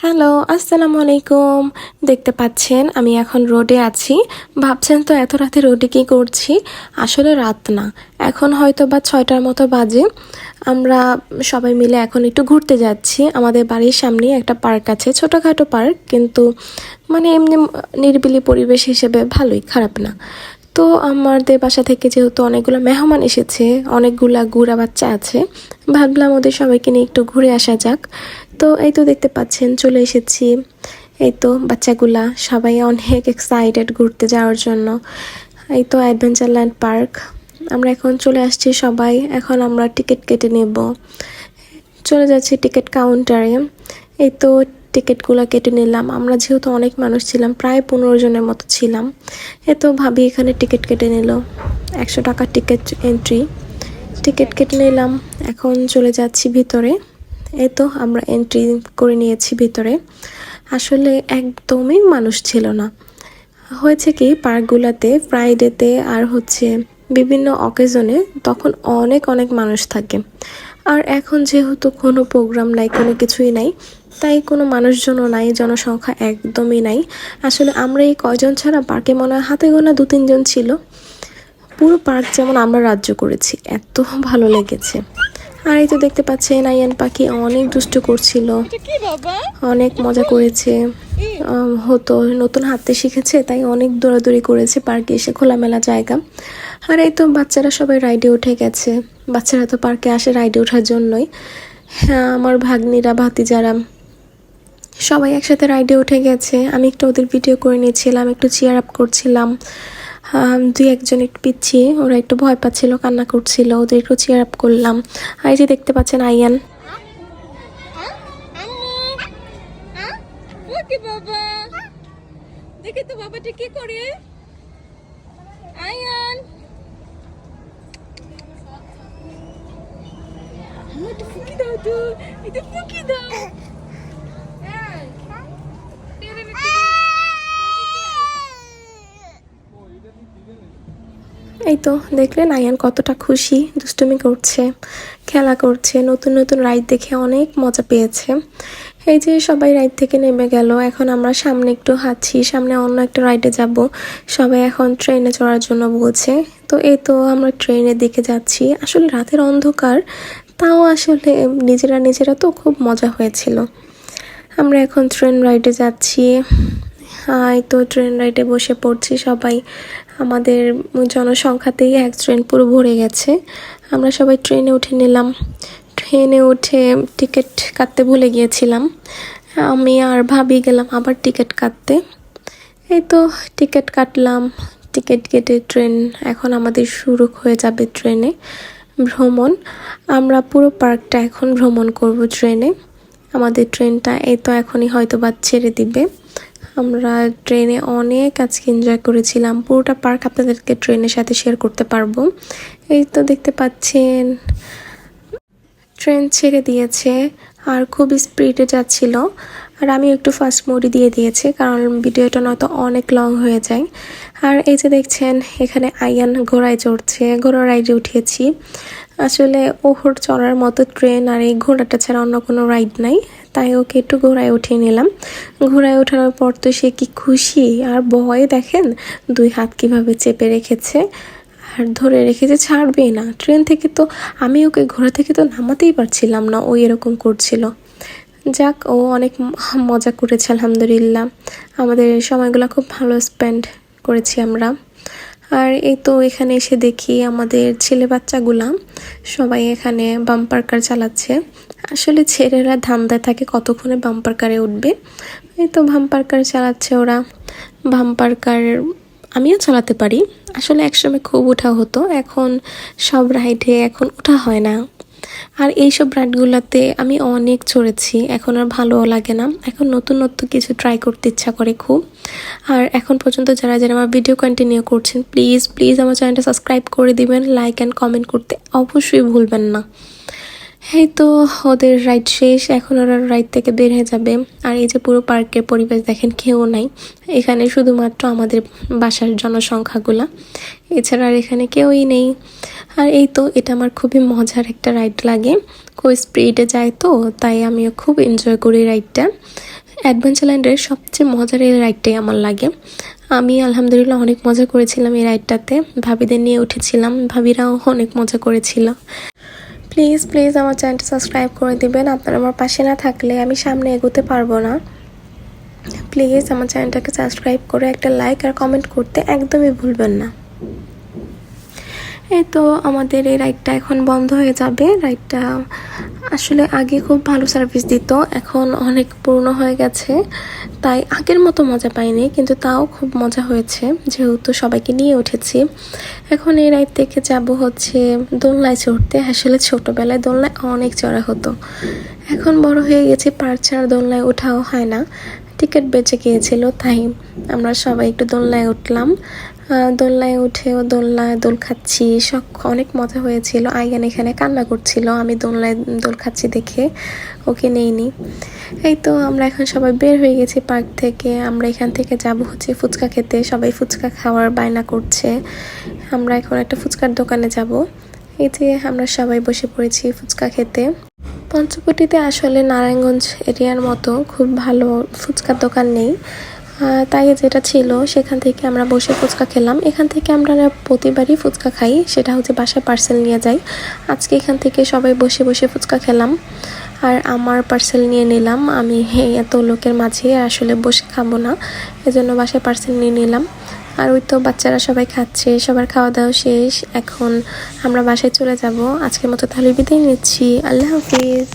Hello, আসসালামু আলাইকুম। দেখতে পাচ্ছেন আমি এখন রোডে আছি। ভাবছেন তো এত রাতে রোডে কী করছি? আসলে রাত না, এখন হয়তো বা 6টার মতো বাজে। আমরা সবাই মিলে এখন একটু ঘুরতে যাচ্ছি। আমাদের বাড়ির সামনেই একটা পার্ক আছে, ছোটোখাটো পার্ক, কিন্তু মানে এমনি নিরিবিলি পরিবেশ হিসেবে ভালোই, খারাপ না। তো আমাদের বাসা থেকে যেহেতু অনেকগুলো মেহমান এসেছে, অনেকগুলা গুড়া বাচ্চা আছে, ভাবলাম ওদের সবাইকে নিয়ে একটু ঘুরে আসা যাক। তো এই তো দেখতে পাচ্ছেন চলে এসেছি। এই তো বাচ্চাগুলা সবাই অনেক এক্সাইটেড ঘুরতে যাওয়ার জন্য। এই তো অ্যাডভেঞ্চারল্যান্ড পার্ক। আমরা এখন চলে আসছি সবাই। এখন আমরা টিকিট কেটে নেব, চলে যাচ্ছি টিকিট কাউন্টারে। এই তো টিকিটগুলো কেটে নিলাম। আমরা যেহেতু অনেক মানুষ ছিলাম, প্রায় 15 জনের মতো ছিলাম। এ তো ভাবি এখানে টিকিট কেটে নিল, 100 টাকা টিকিট এন্ট্রি। টিকিট কেটে নিলাম, এখন চলে যাচ্ছি ভিতরে। এই তো আমরা এন্ট্রি করে নিয়েছি ভিতরে। আসলে একদমই মানুষ ছিল না। হয়েছে কি, পার্কগুলোতে ফ্রাইডেতে আর বিভিন্ন অকেজনে তখন অনেক অনেক মানুষ থাকে। আর এখন যেহেতু কোনো প্রোগ্রাম নাই, কোনো কিছুই নাই, তাই কোনো মানুষজনও নাই, জনসংখ্যা একদমই নাই। আসলে আমরা এই কয়জন ছাড়া পার্কে মনে হয় হাতে গোনা 2-3 জন ছিল। পুরো পার্ক যেমন আমরা রাজ্য করেছি, এত ভালো লেগেছে। আর এই তো দেখতে পাচ্ছেন আয়ান পাখি অনেক দুষ্টু করছিল, অনেক মজা করেছে। হতো নতুন হাঁটতে শিখেছে, তাই অনেক দৌড়াদৌড়ি করেছে পার্কে এসে, খোলামেলা জায়গা। আর এই তো বাচ্চারা সবাই রাইডে উঠে গেছে। বাচ্চারা তো পার্কে আসে রাইডে ওঠার জন্যই। হ্যাঁ, আমার ভাগ্নিরা ভাতিজারা সবাই একসাথে রাইডে উঠে গেছে। আমি একটু ওদের ভিডিও করে নিয়েছিলাম, একটু চিয়ার আপ করছিলাম। 2-1 জন একটু পিছিয়ে, ওরা একটু ভয় পাচ্ছিল, কান্না করছিল, ওদের একটু চিয়ার আপ করলাম। আর এই যে দেখতে পাচ্ছেন আয়ান। বাবা দেখে তো বাবাটা কি করে। আয়ান একটু ফুকি দাও, তো একটু ফুকি দাও। এই তো দেখলেন আয়ান কতটা খুশি, দুষ্টুমি করছে, খেলা করছে, নতুন নতুন রাইড দেখে অনেক মজা পেয়েছে। এই যে সবাই রাইড থেকে নেমে গেল, এখন আমরা সামনে একটু হাঁটছি, সামনে অন্য একটা রাইডে যাব। সবাই এখন ট্রেনে চড়ার জন্য বলছে। তো এই তো আমরা ট্রেনের দিকে যাচ্ছি। আসলে রাতের অন্ধকার, তাও আসলে নিজেরা নিজেরা তো খুব মজা হয়েছিল। আমরা এখন ট্রেন রাইডে যাচ্ছি। এই তো ট্রেন রাইডে বসে পড়ছি সবাই। আমাদের জনসংখ্যাতেই এক ট্রেন পুরো ভরে গেছে। আমরা সবাই ট্রেনে উঠে নিলাম। ট্রেনে উঠে টিকিট কাটতে ভুলে গিয়েছিলাম। আমি আর ভাবি গেলাম আবার টিকিট কাটতে। এই তো টিকিট কাটলাম। টিকিট কেটে ট্রেন এখন আমাদের শুরু হয়ে যাবে ট্রেনে ভ্রমণ। আমরা পুরো পার্কটা এখন ভ্রমণ করব ট্রেনে। আমাদের ট্রেনটা এই তো এখনই হয়তো বা ছেড়ে দিবে। আমরা ট্রেনে অনেক আজকে এনজয় করেছিলাম। পুরোটা পার্ক আপনাদেরকে ট্রেনের সাথে শেয়ার করতে পারবো। এই তো দেখতে পাচ্ছেন ট্রেন ছেড়ে দিয়েছে আর খুব স্পিডে যাচ্ছিল। আর আমি একটু ফাস্ট মোডে দিয়ে দিয়েছি, কারণ ভিডিওটা নয়তো অনেক লং হয়ে যায়। আর এই যে দেখছেন এখানে আয়ান ঘোড়ায় চড়ছে, ঘোড়া রাইডে উঠিয়েছি। আসলে ওহর চড়ার মতো ট্রেন আর এই ঘোড়াটা ছাড়া অন্য কোনো রাইড নাই, তাই ওকে একটু ঘোড়ায় উঠিয়ে নিলাম। ঘোড়ায় ওঠানোর পর তো সে কি খুশি, আর ভয়ে দেখেন 2 হাত কিভাবে চেপে রেখেছে আর ধরে রেখেছে, ছাড়বেই না। ট্রেন থেকে তো আমি ওকে ঘোড়া থেকে তো নামাতেই পারছিলাম না, ও এরকম করছিল। যাক, ও অনেক মজা করেছে আলহামদুলিল্লাহ। আমাদের সময়গুলো খুব ভালো স্পেন্ড করেছি আমরা। আর এই তো এখানে এসে দেখি আমাদের ছেলে বাচ্চাগুলা সবাই এখানে বাম্পার কার চালাচ্ছে। আসলে ছেলেরা ধান্দায় থাকে কতক্ষণে বাম্পার কারে উঠবে। এই তো বাম্পার কার চালাচ্ছে ওরা। বাম্পার কার আমিও চালাতে পারি। আসলে একসময় খুব ওঠা হতো, এখন সব রাইডে এখন ওঠা হয় না। আর এইসব রাইডগুলোতে আমি অনেক চড়েছি, এখন আর ভালোও লাগে না। এখন নতুন নতুন কিছু ট্রাই করতে ইচ্ছা করে খুব। আর এখন পর্যন্ত যারা যারা আমার ভিডিও কন্টিনিউ করছেন, প্লিজ প্লিজ আমার চ্যানেলটা সাবস্ক্রাইব করে দিবেন, লাইক অ্যান্ড কমেন্ট করতে অবশ্যই ভুলবেন না। এই তো ওদের রাইড শেষ, এখন ওরা রাইড থেকে বের হয়ে যাবে। আর এই যে পুরো পার্কের পরিবেশ দেখেন, কেউ নাই এখানে, শুধুমাত্র আমাদের বাসার জনসংখ্যাগুলা, এছাড়া আর এখানে কেউই নেই। আর এই তো এটা আমার খুবই মজার একটা রাইড লাগে, খুব স্পিডে যায় তো, তাই আমিও খুব এনজয় করি রাইডটা। অ্যাডভেঞ্চারল্যান্ডের সবচেয়ে মজার এই রাইডটাই আমার লাগে। আমি আলহামদুলিল্লাহ অনেক মজা করেছিলাম এই রাইডটাতে, ভাবিদের নিয়ে উঠেছিলাম, ভাবিরাও অনেক মজা করেছিল। প্লিজ প্লিজ আমার চ্যানেলটা সাবস্ক্রাইব করে দিবেন, আপনারা আমার পাশে না থাকলে আমি সামনে এগোতে পারবো না। প্লিজ আমার চ্যানেলটাকে সাবস্ক্রাইব করে একটা লাইক আর কমেন্ট করতে একদমই ভুলবেন না। এই তো আমাদের এই রাইডটা এখন বন্ধ হয়ে যাবে। রাইডটা আসলে আগে খুব ভালো সার্ভিস দিত, এখন অনেক পুরনো হয়ে গেছে, তাই আগের মতো মজা পাইনি, কিন্তু তাও খুব মজা হয়েছে যেহেতু সবাইকে নিয়ে উঠেছি। এখন এই রাইড থেকে যাব হচ্ছে দোলনায় চড়তে। আসলে ছোটোবেলায় দোলনায় অনেক চড়া হতো, এখন বড় হয়ে গেছি, পার্ক ছাড়া দোলনায় ওঠাও হয় না, টিকিট বেঁচে গিয়েছিল, তাই আমরা সবাই একটু দোলনায় উঠলাম। দোলনায় উঠেও দোল খাচ্ছি, সব অনেক মজা হয়েছিল। আয়ান এখানে কান্না করছিল আমি দোলনায় দোল খাচ্ছি দেখে, ওকে নেইনি। এই তো আমরা এখন সবাই বের হয়ে গেছি পার্ক থেকে। আমরা এখান থেকে যাব হচ্ছে ফুচকা খেতে, সবাই ফুচকা খাওয়ার বায়না করছে। আমরা এখন একটা ফুচকার দোকানে যাব। এই যে আমরা সবাই বসে পড়েছি ফুচকা খেতে। পঞ্চবটিতে আসলে নারায়ণগঞ্জ এরিয়ার মতো খুব ভালো ফুচকার দোকান নেই, তাই যেটা ছিল সেখান থেকে আমরা বসে ফুচকা খেলাম। এখান থেকে আমরা প্রতিবারই ফুচকা খাই, সেটা হচ্ছে বাসায় পার্সেল নিয়ে যাই। আজকে এখান থেকে সবাই বসে বসে ফুচকা খেলাম, আর আমার পার্সেল নিয়ে নিলাম। আমি এত লোকের মাঝে আসলে বসে খাবো না, এজন্য বাসায় পার্সেল নিয়ে নিলাম। আর ওই তো বাচ্চারা সবাই খাচ্ছে, সবার খাওয়া দাওয়া শেষ, এখন আমরা বাসায় চলে যাব। আজকের মতো তাহলে বিদায় নিচ্ছি, আল্লাহ হাফিজ।